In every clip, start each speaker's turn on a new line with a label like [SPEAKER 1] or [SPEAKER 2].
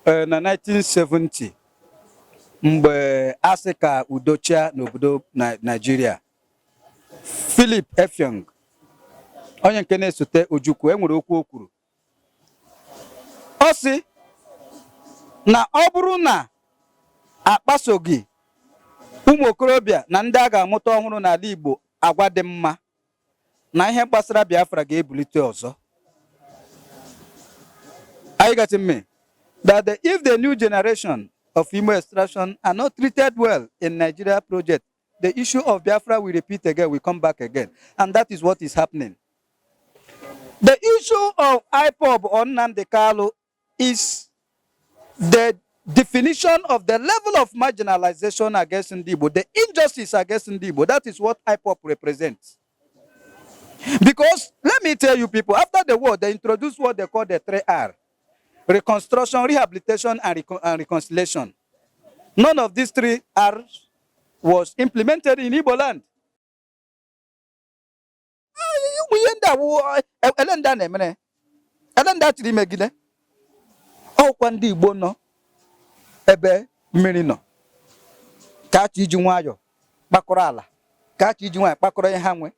[SPEAKER 1] na 1970 mgbe asị ka udochia n'obodo Nigeria, Philip Effiong, onye nke na-esote Ojukwu, enwere okwu o kwuru. Ọ sị na ọ bụrụ na akpasoghị ụmụ okorobịa na ndị a ga-amụta ọhụrụ n'ala Igbo agwa dị mma, na ihe gbasara Biafra ga-ebulite ọzọ. Are you getting me? That if the new generation of Imo extraction are not treated well in Nigeria project, the issue of Biafra will repeat again, will come back again. And that is what is happening. The issue of IPOB or Nnamdi Kanu is the definition of the level of marginalization against Ndi Igbo, the injustice against Ndi Igbo. That is what IPOB represents. Because, let me tell you people, after the war, they introduced what they call the 3R. Reconstruction, rehabilitation, and reconciliation. None of these 3 R's was implemented in Igbo land. Ndị Igbo nọ ebe mmiri nọ ka achọ iji nwayọ kpakọrọ ala, ka achọ iji nwayọ kpakọrọ ihe ha nwe.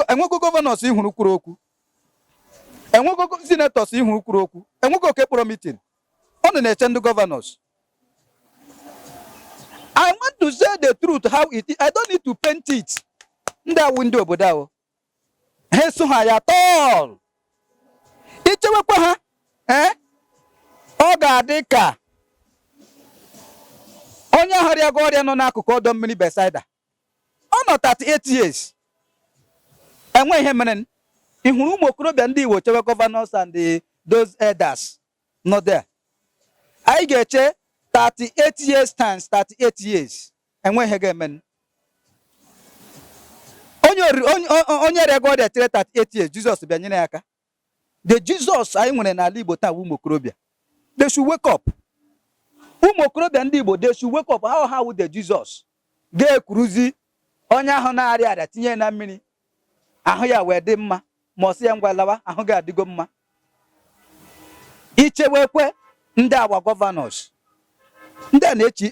[SPEAKER 1] Enwego gọvanọs ihuru kwuru okwu, enwego senators ihuru kwuru okwu, enwego oke kpọrọ meeting. Ọ na-eche ndị gọvanọs. I want to say the truth how it is. I don't need to paint it. Ndị awụ ndị obodo ahụ ha eso ha ya tọọl ichewekwa ha ọ ga-adị ka onye ahụrịa gị ọrịa nọ n'akụkụ ọdọ mmiri Bethesda. Ọ nọ 38 years enwe ihe mere. Ị hụrụ ụmụ okorobịa ndị Igbo chewe governors and those elders nọ there. Anyị ga-eche 38 years times 38 years enwe ihe ga-eme. Onye rịa gị ọrịa chere 38 years Jizọs bịa nyere ya aka. The Jesus anyị nwere n'ala Igbo taa ụmụ okorobịa. They should wake up. Ụmụ okorobịa ndị Igbo, they should wake up. How would the Jesus ga-ekuruzi onye ahụ na-arịa arịa tinye na mmiri ahụ ya wee dị mma, ma ọ sị ya ngwa lawa ahụ ga-adịgo mma. Ichewekwe ndị awa gọvanọs ndị a na-echi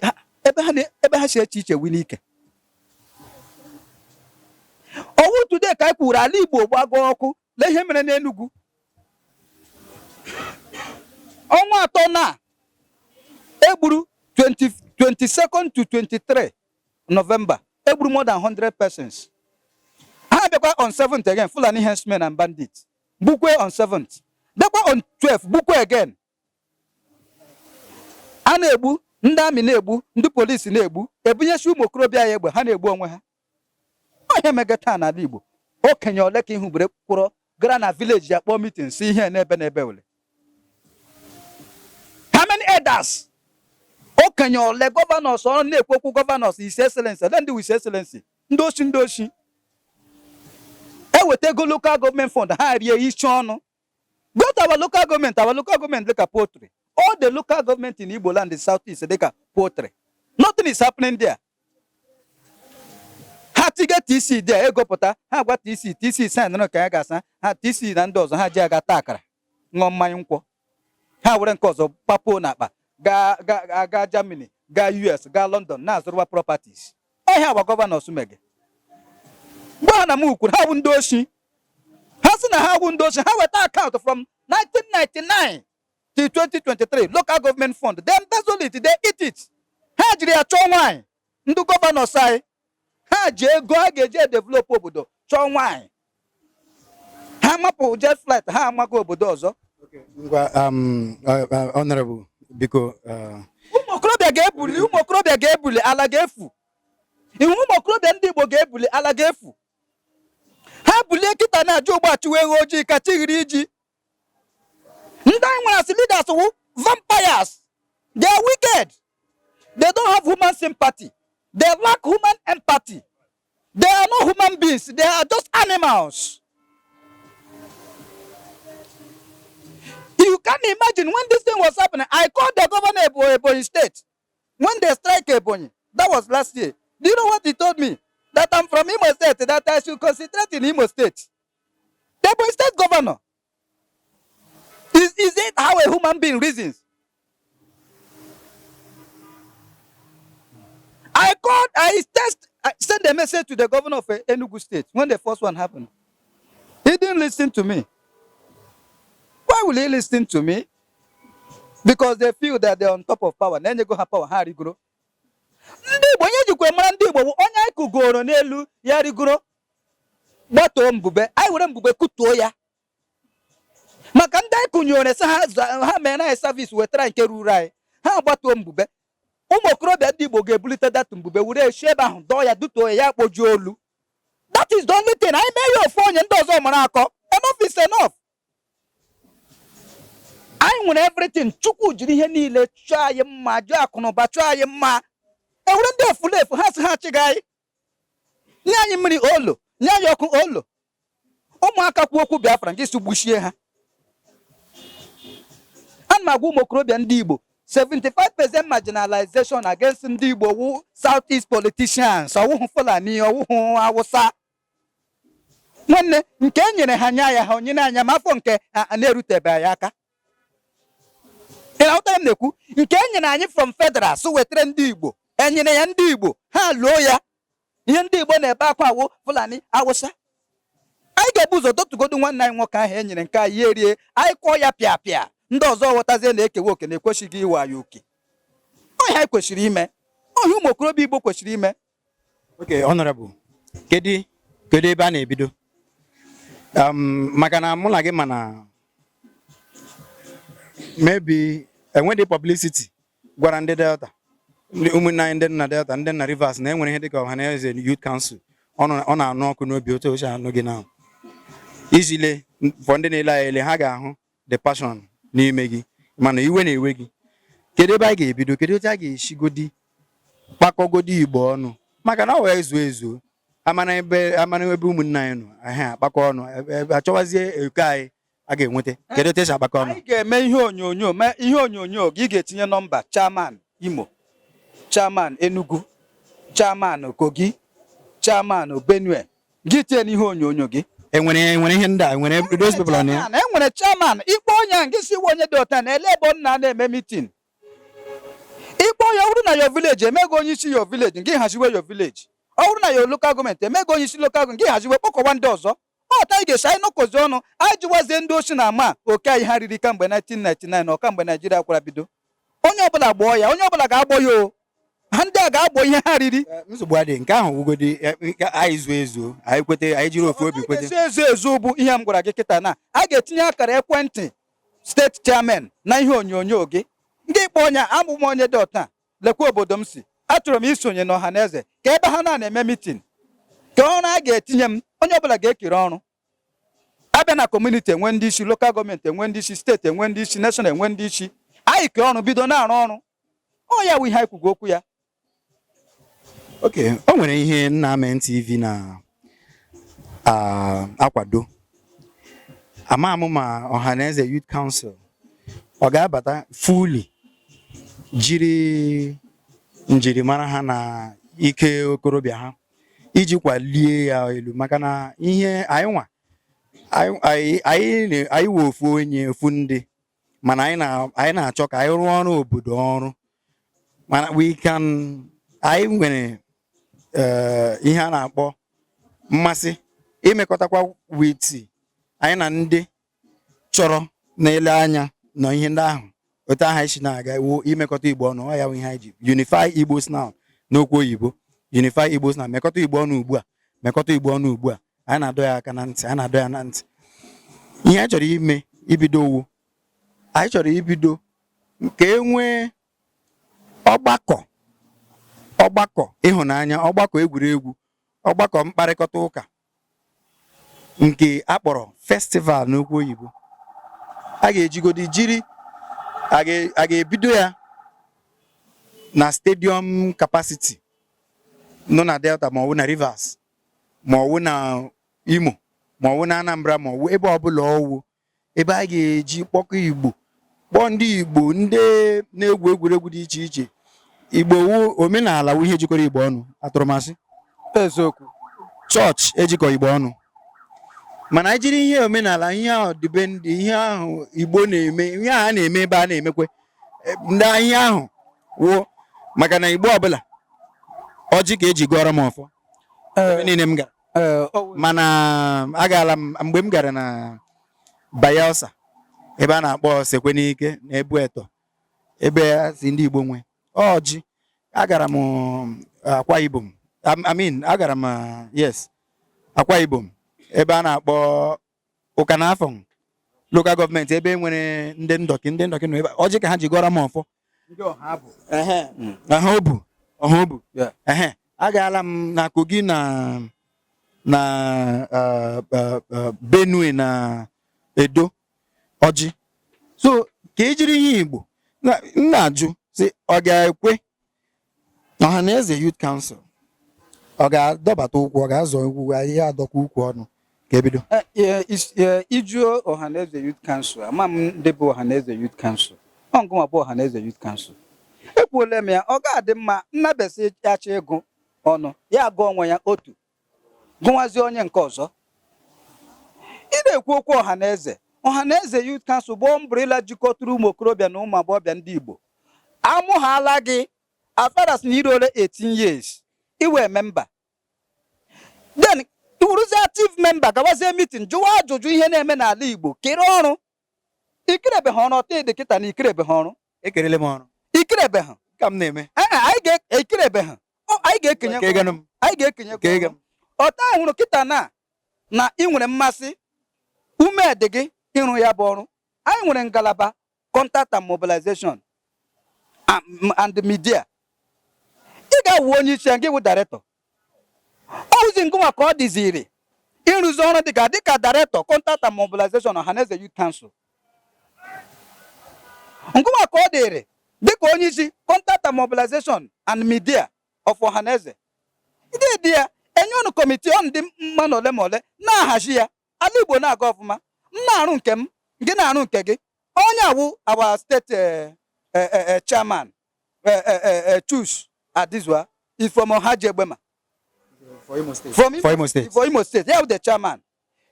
[SPEAKER 1] ebe ha si eche iche wi n'ike. Owu today ka anyị kwuru ala Igbo gbago ọkụ. Lee ihe mere n'Enugu. Ọnwa atọ na egburu 22nd to 23 November. Egburu more than 100 persons. Ha bịakwa on 7th again, Fulani henchmen and bandits. Bukwe on 7th. Bịakwa on 12th, Bukwe again. A na-egbu, ndị amị na-egbu, ndị polisi na-egbu, ebunyechi ụmụ okorobịa ya egbe, ha na-egbu onwe ha. Ihe megata n'ala Igbo. Okenye ole ka ihu bere kwụrụ gara na village ya kpọọ meeting si ihe n'ebe ole. How many elders? Okenye ole governors ọrụ na-ekwu okwu governors His Excellency, ndị His Excellency, ndị oshi. Ewetego local government fund ha rie iche ọnụ. Go to our local government like a poultry. All the local government in Igbo land, the southeast, like a poultry. Nothing is happening there. Ha tiga TC there, ego pụta, ha gwa TC sign no ka ya gasa, ha TC na ndị ọzọ ha ji aga takara. Ṅụọ mmanya nkwọ. Ha were nke ọzọ papo na akpa, ga Germany, ga US, ga London, na azụrụwa properties. Ọ ha wa governors mege. Gwa na m kwuru ha bụ ndị oshi. Ha sị na ha bụ ndị oshi, ha weta account from 1999 to 2023 local government fund. They embezzle it, they eat it. Ha jiri ya chọọ nwanyị. Ndị governors anyị ha ji ego ha ga-eji develop obodo chọọ nwanyị. Ha mapụ jet flight ha amago obodo ọzọ.
[SPEAKER 2] Honorable, biko
[SPEAKER 1] ụmụ okorobịa ga-ebuli ala ga-efu. Ihu ụmụ okorobịa ndị Igbo ga-ebuli ala ga-efu. Ha bulie kịta na-ajụ ụgbọ achịwa ego ojii ka chighiri iji. Ndị anyị nwere asị leaders wụ vampires. They are wicked. They don't have human sympathy. They lack human empathy. They are not human beings. They are just animals. You can imagine when this thing was happening. I called the governor of Ebonyi State. When they strike Ebonyi, that was last year. Do you know what he told me? That I'm from Imo State, that I should concentrate in Imo State. The Ebonyi State governor. Is it how a human being in reasons. I sent a message to the governor of Enugu State when the first one happened. He didn't listen to me. Why will he listen to me? Because they feel that they're on top of power. Then they go have power. How rigoro? Ndigbo onye jikwa mara Ndigbo onye ikugoro n'elu ya rigoro. Gbato mbube, anyị were mbube kutuo ya. Maka ndị kunyore sa ha mee na service wetara nke ruru anyị. Ha gbato mbube. Ụmụ okorobịa ndị Igbo ga-ebulite dat mbube were eshi ebe ahụ dọọ ya dutuo ya kpojuo olu. That is the only thing. Anyị mee ya ofu onye ndị ọzọ mara akọ. Enough is enough. Anyị nwere everything. Chukwu jiri ihe niile chọọ anyị mma, jụọ akụnụba chọọ anyị mma. Ewere ndị efulefu ha si ha chịga anyị. Nye anyị mmiri olo, nye anyị ọkụ olo. Ụmụaka kwuo okwu Biafra nke si gbuchie ha. Ana m agwa ụmụ okorobịa ndị Igbo 75% marginalization against Ndi Igbo wu Southeast politicians, ọwụhụ Fulani, ọwụhụ Hausa. Nwanne nke enyere ha nya ya ha onye na-anya ma afọ nke na-erutebe anyị aka. Ịna m na-ekwu nke enyere anyị from federal so wetere Ndi Igbo, enyere ya Ndi Igbo, ha lụọ ya. Ihe Ndi Igbo na-ebe akwa awụ Fulani, Hausa. Anyị ga-ebu ụzọ dotugodu nwanne anyị nwoke ahụ enyere nke anyị erie, anyị kụọ ya pịapịa. Ndị ọzọ ghọtazie na-ekewa oke na-ekwesịghị iwe anyị oke. Ọhịa anyị kwesịrị ime. Ọhịa ụmụ okorobịa Igbo kwesịrị ime.
[SPEAKER 2] Okay, honorable. Kedu ebe a na-ebido? Maka na mụ na gị mana maybe enweghị publicity gwara ndị Delta, ndị ụmụnne anyị ndị na Delta, ndị na Rivers na enwere ihe dịka Ohaneze Youth Council. Ọ na-anụ ọkụ n'obi otu oche anụ gị na ijile for ndị na-ele anyị ele ha ga-ahụ the passion n'ime gị mana iwe na-ewe gị. Kedu ebe a ga-ebido? Kedu otu a ga-eshigodi kpakọgodi Igbo ọnụ maka na ọ wee ezuo amana ebe ụmụnne anyị nọ aha akpakọ ọnụ achọwazie eke anyị a ga-enweta. Kedu otu esi akpakọ ọnụ?
[SPEAKER 1] Anyị ga-eme ihe onyonyo gị ga-etinye nọmba chairman Imo, chairman Enugu, chairman Kogi, chairman Benue, gị tinye n'ihe onyonyo gị.
[SPEAKER 2] Enwere ihe ndị a enwere those people on ya.
[SPEAKER 1] Enwere chairman ikpe onye nke si onye dị ọta na ele ebe nna na-eme meeting. Ikpe onye ọbụrụ na your village emego onye isi your village nke haziwe your village. Ọ bụrụ na your local government emego onye isi local government nke haziwe kpọkọwa ndị ọzọ. Ọ ta anyị ga-esi anyị nọkọzi ọnụ anyị jiwazie ndị ochi na ama oke anyị ha riri kamgbe 1999 na ọkamgbe Naijiria kwara bido. Onye ọbụla gbọọ ya, onye ọbụla ga-agbọ ya o. Ha ndị a ga-agbọ ihe ha riri.
[SPEAKER 2] Nsogbu adị nke ahụ wugodi anyị zuo ezuo anyị kwete anyị jiri ofu obi kwete.
[SPEAKER 1] Ezu bụ ihe m gwara gị kịta na a ga-etinye akara ekwentị steeti chairman na ihe onyonyo gị. Ndị ikpe onye abụ m onye dị ọta lekwa obodo m si achọrọ m isonye na Ohaneze ka ebe ha na-eme meeting ka ọrụ a ga-etinye m onye ọbụla ga-ekere ọrụ. Abịa na community enwe ndị isi, local gọọmenti enwe ndị isi, steeti enwe ndị isi, national enwe ndị isi. Anyị kee ọrụ bido na-arụ ọrụ. Ọ ya wụ ihe anyị kwugo okwu ya.
[SPEAKER 2] Okay, o nwere ihe Nnamdi TV na akwado. Ama ma Ohaneze Youth Council ọ ga-abata fully jiri njirimara ha na ike okorobịa ha iji kwalie ya elu maka na ihe anyị wee ofu onye ofu ndị mana anyị na-achọ ka anyị rụọ ọrụ obodo ọrụ mana anyị nwere ihe a na-akpọ mmasị imekọtakwa witi anyị na ndị chọrọ na-ele anya na ihe ndị ahụ otu aha isi na-aga iwu imekọta Igbo ọnụ. Ọ ya bụ ihe anyị ji unify Igbos now n'okwu oyibo, unify Igbos now, mekọta Igbo ọnụ ugbu a, mekọta Igbo ọnụ ugbu a. Anyị na-adọ ya aka na ntị, anyị na-adọ ya na ntị. Ihe anyị chọrọ ime ibido owu anyị chọrọ ibido ka e nwee ọgbakọ ịhụnanya, ọgbakọ egwuregwu, ọgbakọ mkparịkọta ụka nke akpọrọ festival n'okwu oyibo. A ga-ejigodi jiri a ga-ebido ya na stadium capacity nọ na Delta ma ọ bụ na Rivers ma ọ bụ na Imo ma ọ bụ na Anambra ma ọ bụ ebe ọbụla ọwụ ebe a ga-eji kpọkọ Igbo, kpọọ ndị Igbo ndị na-egwu egwuregwu dị iche iche. Igbo wu omenala wu ihe jikọrọ Igbo ọnụ, atụrụmasị
[SPEAKER 1] eziokwu.
[SPEAKER 2] chọọchị ejikọ Igbo ọnụ, mana anyị jiri ihe omenala ihe ahụ dịbe ndị ihe ahụ Igbo na-eme ihe ahụ a na-eme ebe a na-emekwe ndị ihe ahụ wụ maka na Igbo ọbụla ọjị ka eji gụọrọ m ọfọ ebe niile m gara mana agaala m mgbe m gara na Bayelsa ebe a na-akpọ Sekwenike na Ebueto ebe si ndị Igbo nwe ọjị agara m Akwa Ibom agara m yes Akwa Ibom ebe a na-akpọ Ụkanafọ local gọọmenti ebe nwere ndị ndọkị nọ ebe ọjị ka ha ji gọrọ m ọfọ ọha obu agaala m na Kogi na Benue na Edo ọjị so ka ejiri ihe Igbo na-ajụ si ọ ga-ekwe Ohaneze Youth Council ọ ga-adọbata ụkwụ ọ ga-azọ ụkwụ ihe adọkwa ụkwụ ọnụ ka ebido
[SPEAKER 1] ijuo Ohaneze Youth Council ama m ndị bụ Ohaneze Youth Council ọngụnwa bụ Ohaneze Youth Council ekwuola m ya ọ ga-adị mma nnabesi yacha ego ọnụ ya agụ onwe ya otu gụnwazie onye nke ọzọ ị na-ekwu okwu Ohaneze Youth Council bụ ọmbrela jikọtụrụ ụmụ okorobịa na ụmụ agbọghọbịa ndị Igbo amụghala gị afaras na iruole 18 years iwe memba then iwuruzie active member gawazie meeting jụwa ajụjụ ihe na-eme n'ala Igbo kere ọrụ ikirebe ha ọrụ ọtọ ịdị kịta na ikirebe ha ọrụ
[SPEAKER 2] ekerele m ọrụ
[SPEAKER 1] ikirebe ha
[SPEAKER 2] ka m na-eme
[SPEAKER 1] anyị ga-ekirebe ha anyị ga-ekenye ọta hụrụ kịta na ị nwere mmasị ume dị gị ịrụ ya bụ ọrụ anyị nwere ngalaba contact and mobilization and media ị ga-awụ onye isi gị wụ director ozi ngụnwa ka ọ dịziri ịrụzi ọrụ dịka director contact and mobilization Ohaneze Youth Council ngụnwa ka ọ dịrị dịka onye isi contact and mobilization and media of Ohaneze dị ya enye ọnụ kọmitii ọnụ dị mma na ole ma ole na-ahazi ya ala Igbo na-aga ọfụma m na-arụ nke m gị na-arụ nke gị onye awụ our state chairman choose Adizwa Ifom Hajegbema for Imo State ya the chairman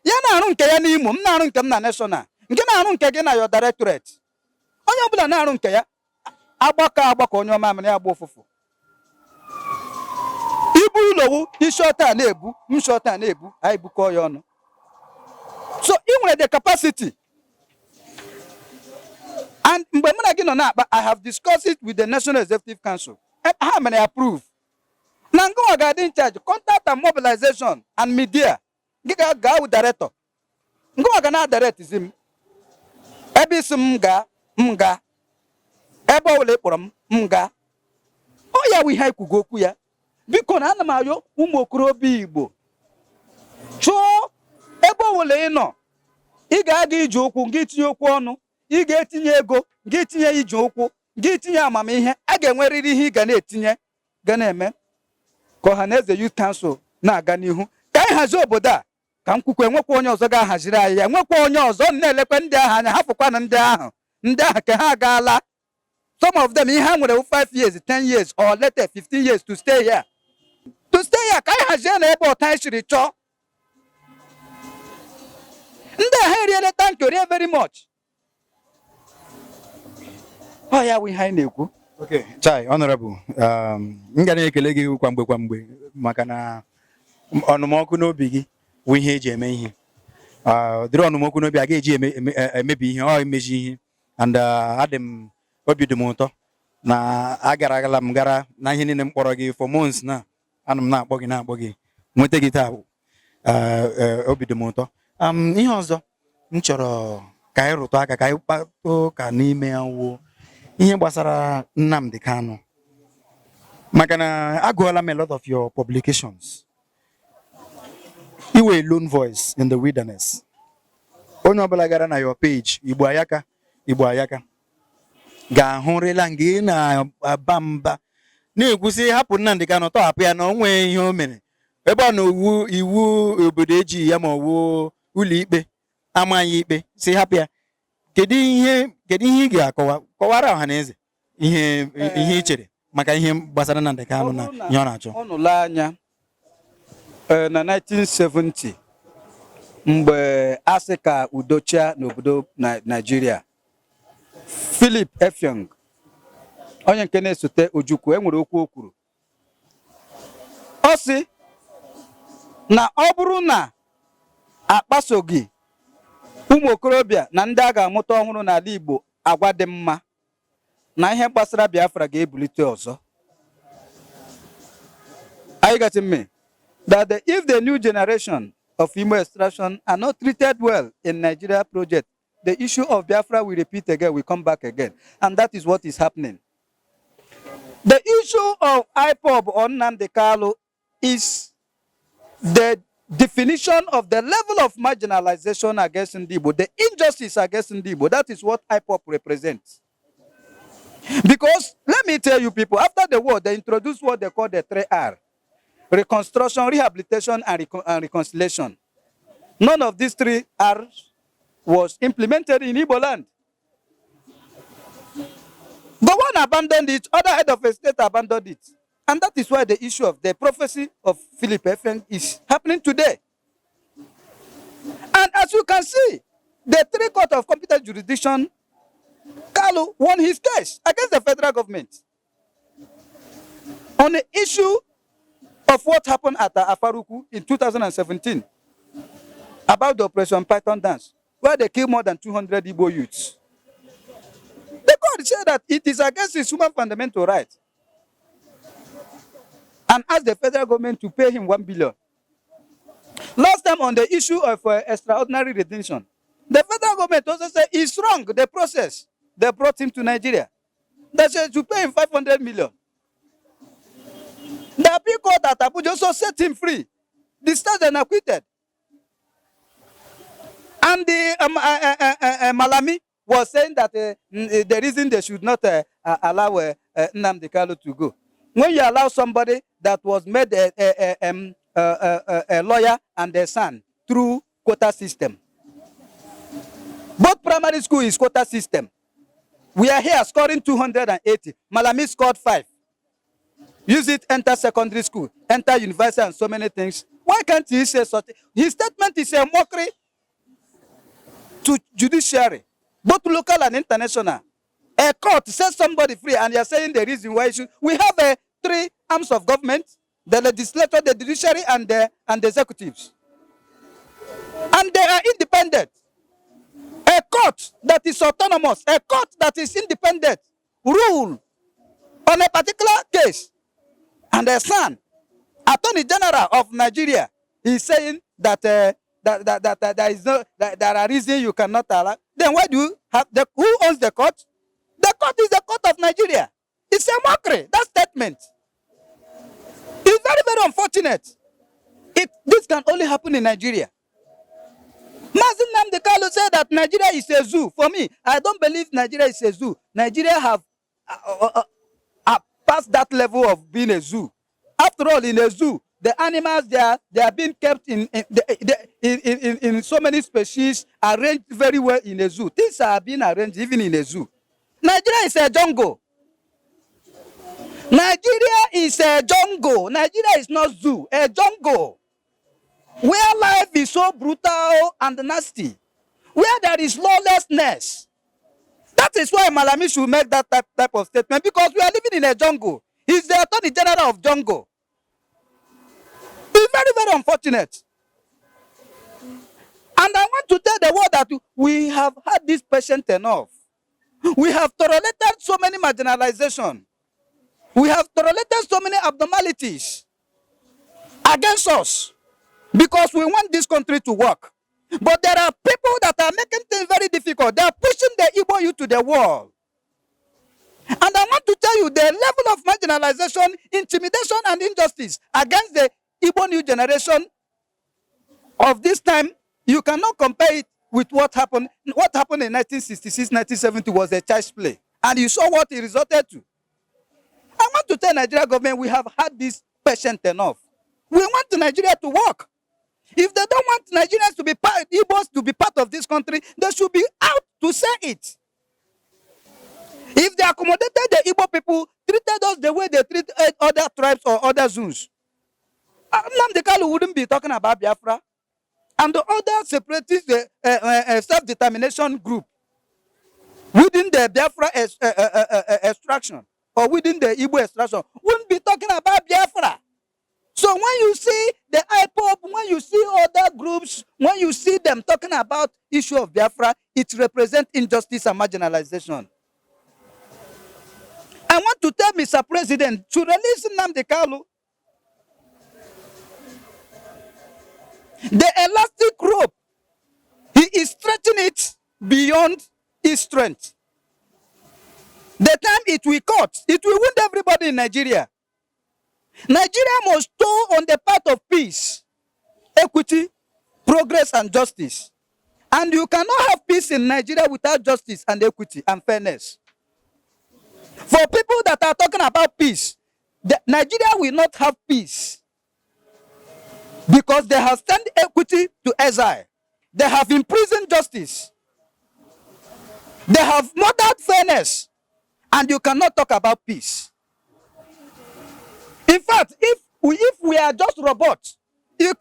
[SPEAKER 1] ya na-arụ nke ya n'Imo m na-arụ nke m na national nke na-arụ nke gị na your directorate onye ọbụla na-arụ nke ya agbakọ onye ọma mere ya gba ụfụfụ ibu ụlọwu isi ọta na-ebu mshi ọta na-ebu anyị bukọ ya ọnụ so ị nwere the capacity and mgbe mụ na gị nọ na-akpa I have discussed it with the National Executive Council ha mere approve na ngụnwa ga-adị in charge contact and mobilization and media gị ga wụ director ngụnwa ga na-direct zi m ebe isi m ga ebe ọbụla ị kpọrọ m ga ọ ya wụ ihe anyị kwugo okwu ya biko na ana m arịọ ụmụ okorobịa Igbo chụọ ebe ọbụla ị nọ ị ga-aga iji ụkwụ gị tinye okwu ọnụ ị ga-etinye ego gị tinye iji ụkwụ gị tinye amamihe a ga-enwerịrị ihe ị ga na-etinye ga na-eme ka Ohaneze Youth Council na-aga n'ihu ka anyị hazie obodo a ka m kwukwe enwekwa onye ọzọ ga-ahaziri anyị ya enwekwa onye ọzọ na-elekwe ndị ahụ anya hafụkwana ndị ahụ ka ha agaala some of them ihe ha nwere 5 years 10 years or later 15 years to stay here ka anyị hazie na ebe ọta anyị siri chọọ ndị ha eriele thank you very much ọ ya wụ ihe anyị na-ekwu.
[SPEAKER 2] Okay, Chai, Honorable, m ga na-ekele gị kwa mgbe maka na ọnụmọkụ n'obi gị wụ ihe eji eme ihe. Dịrị ọnụmọkụ n'obi a ga-eji emebi ihe ọ emeji ihe and obi dị m ụtọ na agala m gara na ihe niile m kpọrọ gị for months na anụ m na-akpọ gị nweta gị taa obi dị m ụtọ. Ihe ọzọ m chọrọ ka anyị rụtụ aka ka anyị kpatụ ka n'ime ya wuo ihe gbasara Nnamdi Kanu maka na agụọla m a lot of your publications. You were a lone voice in the wilderness. Onye ọbụla gara na your page Igboayaka ga-ahụrịla ngị na-aba mba na-ekwusi hapụ Nnamdi Kanu tọhapụ ya na o nwee ihe o mere ebe ọ na iwu obodo eji ya ma ọwụ ụlọ ikpe amaghị ikpe si hapụ ya. Kedu ihe ị ga-akọwara Ohaneze ihe ị chere maka ihe gbasara Nnamdi Kanu na ihe ọ na-achọ?
[SPEAKER 1] Ọnụla anya na 1970 mgbe asị ka udochia n'obodo Nigeria. Philip Effiong, onye nke na-esote Ojukwu, enwere okwu o kwuru. Ọ sị na ọ bụrụ na akpasoghị ụmụ okorobịa na ndị a ga-amụta ọhụrụ n'ala Igbo agwa dị mma, na ihe gbasara Biafra ga-ebulite ọzọ. Are you getting me? That if the new generation of Imo extraction are not treated well in Nigeria project, the issue of Biafra will repeat again, will come back again. And that is what is happening. The issue of IPOB on Nnamdi Kanu is the definition of the level of marginalization against Ndi Igbo, the injustice against Ndi Igbo. That is what IPOB represents. Because, let me tell you people, after the war, they introduced what they call the 3R. Reconstruction, rehabilitation, and reconciliation. None of these 3 R's was implemented in Igbo land. The one abandoned it, other head of a state abandoned it. And that is why the issue of the prophecy of Philip Effiong is happening today. And as you can see, the 3 court of competent jurisdiction, Kanu won his case against the federal government on the issue of what happened at Afaruku in 2017 about the Operation Python dance, where they killed more than 200 Igbo youths. The court said that it is against his human fundamental rights and asked the federal government to pay him 1 billion. Last time on the issue of extraordinary detention, the federal government also said it's wrong, the process. They brought him to Nigeria. They said to pay him 500 million. The appeal court at Abuja also set him free, discharged and acquitted. And the Malami was saying that the reason they should not allow Nnamdi Kanu to go. When you allow somebody that was made a lawyer and a son through quota system. Both primary school is quota system. We are here scoring 280. Malami scored 5. Use it, enter secondary school, enter university, and so many things. Why can't he say such? His statement is a mockery to judiciary, both local and international. A court says somebody free, and you're saying the reason why we have 3 arms of government: the legislature, the judiciary, and the executives. And they are independent. A court that is autonomous, a court that is independent, rule on a particular case. And the son, Attorney General of Nigeria, is saying that there is no, that there are reasons you cannot allow. Then why do you have who owns the court? The court is the court of Nigeria. It's a mockery. That statement. It's very, very unfortunate. This can only happen in Nigeria. Mazin Nnamdi Kanu said that Nigeria is a zoo. For me, I don't believe Nigeria is a zoo. Nigeria have passed that level of being a zoo. After all, in a zoo, the animals they are being kept in so many species, arranged very well in a zoo. Things are being arranged even in a zoo. Nigeria is a jungle. Nigeria is a jungle. Nigeria is not zoo, a jungle. Where life is so brutal and nasty. Where there is lawlessness. That is why Malami should make that type of statement, because we are living in a jungle. He's the Attorney General of jungle. It's very, very unfortunate. And I want to tell the world that we have had this patient enough. We have tolerated so many marginalization. We have tolerated so many abnormalities against us because we want this country to work. But there are people that are making things very difficult. They are pushing the Igbo youth to the wall. And I want to tell you the level of marginalization, intimidation, and injustice against the Igbo new generation of this time, you cannot compare it with what happened. What happened in 1966, 1970 was a child's play. And you saw what it resulted to. I want to tell Nigeria government we have had this patient enough. We want Nigeria to work. If they don't want Nigerians to be part, Igbos to be part of this country, they should be out to say it. If they accommodated the Igbo people, treated us the way they treat other tribes or other zones, Nnamdi Kanu wouldn't be talking about Biafra. and the other separatist self-determination group within the Biafra extraction or within the Igbo extraction wouldn't be talking about Biafra. So when you see the IPOP, when you see other groups, when you see them talking about issue of Biafra, it represents injustice and marginalization. I want to tell Mr. President to release Nnamdi Kanu. The elastic rope, he is stretching it beyond his strength. The time it will cut, it will wound everybody in Nigeria. Nigeria must toe on the path of peace, equity, progress, and justice. And you cannot have peace in Nigeria without justice and equity and fairness. For people that are talking about peace, Nigeria will not have peace because they have sent equity to exile. They have imprisoned justice. They have murdered fairness. And you cannot talk about peace. In fact, if we are just robots, the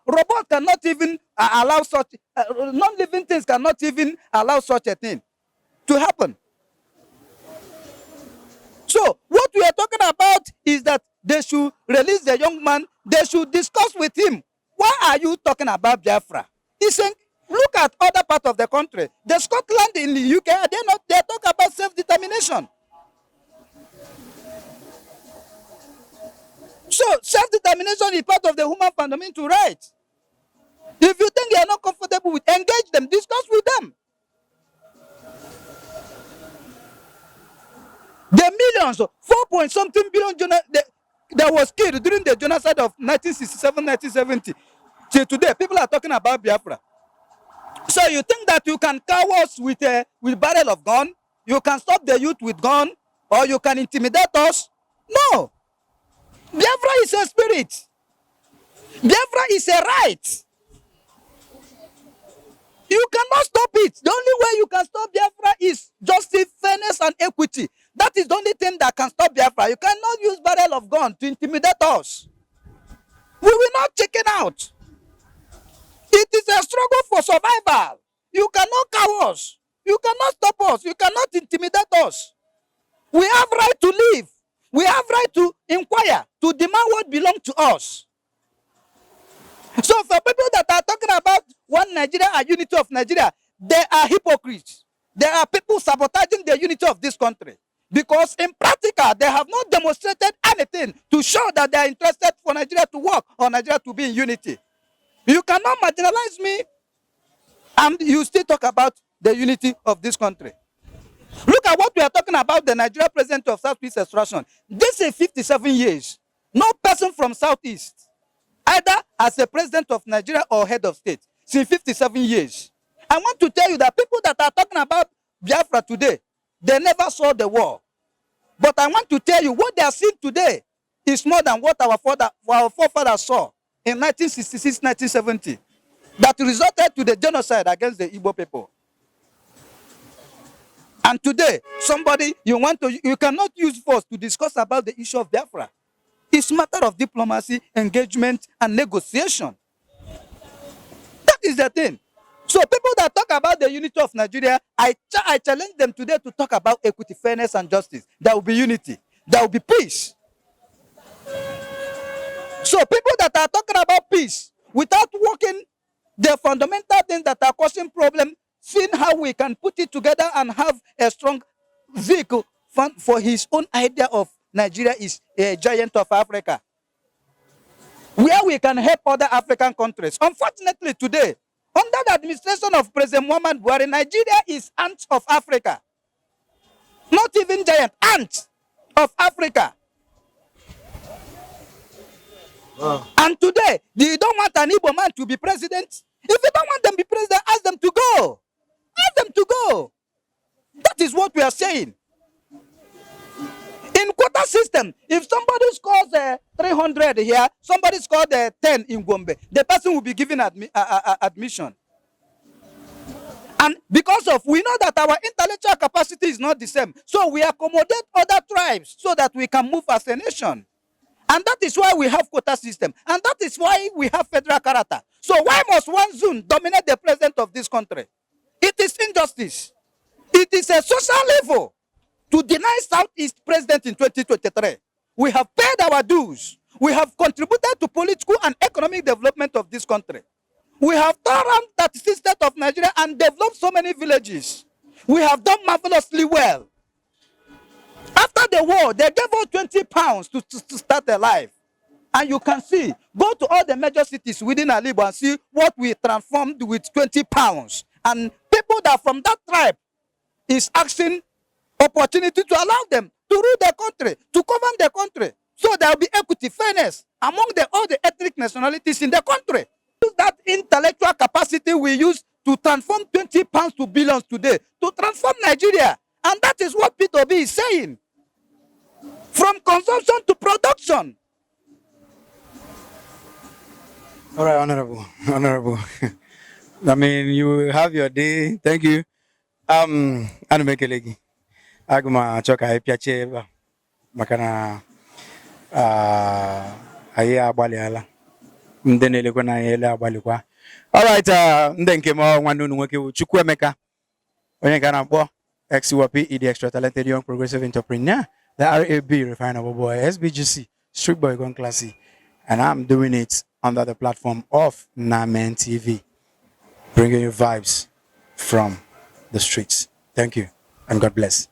[SPEAKER 1] robot cannot even allow such, non-living things cannot even allow such a thing to happen. So what we are talking about is that they should release the young man. They should discuss with him. Why are you talking about Biafra? He's saying, look at other parts of the country. The Scotland in the UK, they talk about self-determination. So self-determination is part of the human fundamental right. If you think they are not comfortable with, engage them, discuss with them. The millions, 4-point-something billion that was killed during the genocide of 1967, 1970. Till today, people are talking about Biafra. So you think that you can cow us with barrel of gun? You can stop the youth with gun? Or you can intimidate us? No. Biafra is a spirit. Biafra is a right. You cannot stop it. The only way you can stop Biafra is justice, fairness, and equity. That is the only thing that can stop Biafra. You cannot use barrel of gun to intimidate us. We will not chicken out. It is a struggle for survival. You cannot cow us. You cannot stop us. You cannot intimidate us. We have right to live. We have right to inquire, to demand what belongs to us. So for people that are talking about one Nigeria and unity of Nigeria, they are hypocrites. They are people sabotaging the unity of this country. Because in practical, they have not demonstrated anything to show that they are interested for Nigeria to work or Nigeria to be in unity. You cannot marginalize me and you still talk about the unity of this country. Look at what we are talking about, the Nigeria president of Southeast extraction. This is 57 years. No person from Southeast, either as a president of Nigeria or head of state, since 57 years. I want to tell you that people that are talking about Biafra today, they never saw the war. But I want to tell you, what they are seeing today is more than what our forefathers saw in 1966, 1970, that resulted to the genocide against the Igbo people. And today, you cannot use force to discuss about the issue of Biafra. It's a matter of diplomacy, engagement, and negotiation. That is the thing. So people that talk about the unity of Nigeria, I challenge them today to talk about equity, fairness, and justice. There will be unity. There will be peace. So people that are talking about peace without working the fundamental things that are causing problems, seeing how we can put it together and have a strong vehicle for his own idea of Nigeria is a giant of Africa, where we can help other African countries. Unfortunately today, under the administration of President Muhammad Buhari, Nigeria is ant of Africa. Not even giant, ant of Africa. Wow. And today, you don't want an Igbo man to be president? If you don't want them to be president, ask them to go. Ask them to go. That is what we are saying. In quota system, if somebody scores 300 here, somebody scored 10 in Gombe, the person will be given admission. And because of, we know that our intellectual capacity is not the same, so we accommodate other tribes so that we can move as a nation. And that is why we have quota system. And that is why we have federal character. So why must one zone dominate the president of this country? It is injustice. It is a social level to deny Southeast president in 2023. We have paid our dues. We have contributed to political and economic development of this country. We have torn around 36 states of Nigeria and developed so many villages. We have done marvelously well. After the war, they gave us 20 pounds to start a life. And you can see, go to all the major cities within Alibo and see what we transformed with 20 pounds. And people that from that tribe is asking opportunity to allow them to rule the country, to govern the country. So there will be equity, fairness among all the ethnic nationalities in the country. Use that intellectual capacity we use to transform 20 pounds to billions today, to transform Nigeria. And that is what P2B is saying. From consumption to production.
[SPEAKER 2] All right, Honorable. Honorable. I mean, you have your day. Thank you. Anu mekelegi. Aguma choka epiache ba. Makana aye agbali ala. Ndene lekwa na ele agbali kwa. All right, ndenke mo nwannu nwoke wu Chukwuemeka. Onye ga na kpo XWP, the extra talented young progressive entrepreneur, the RAB refinable boy, SBGC, street boy gone classy. And I'm doing it under the platform of Namen TV, bringing you vibes from the streets. Thank you, and God bless.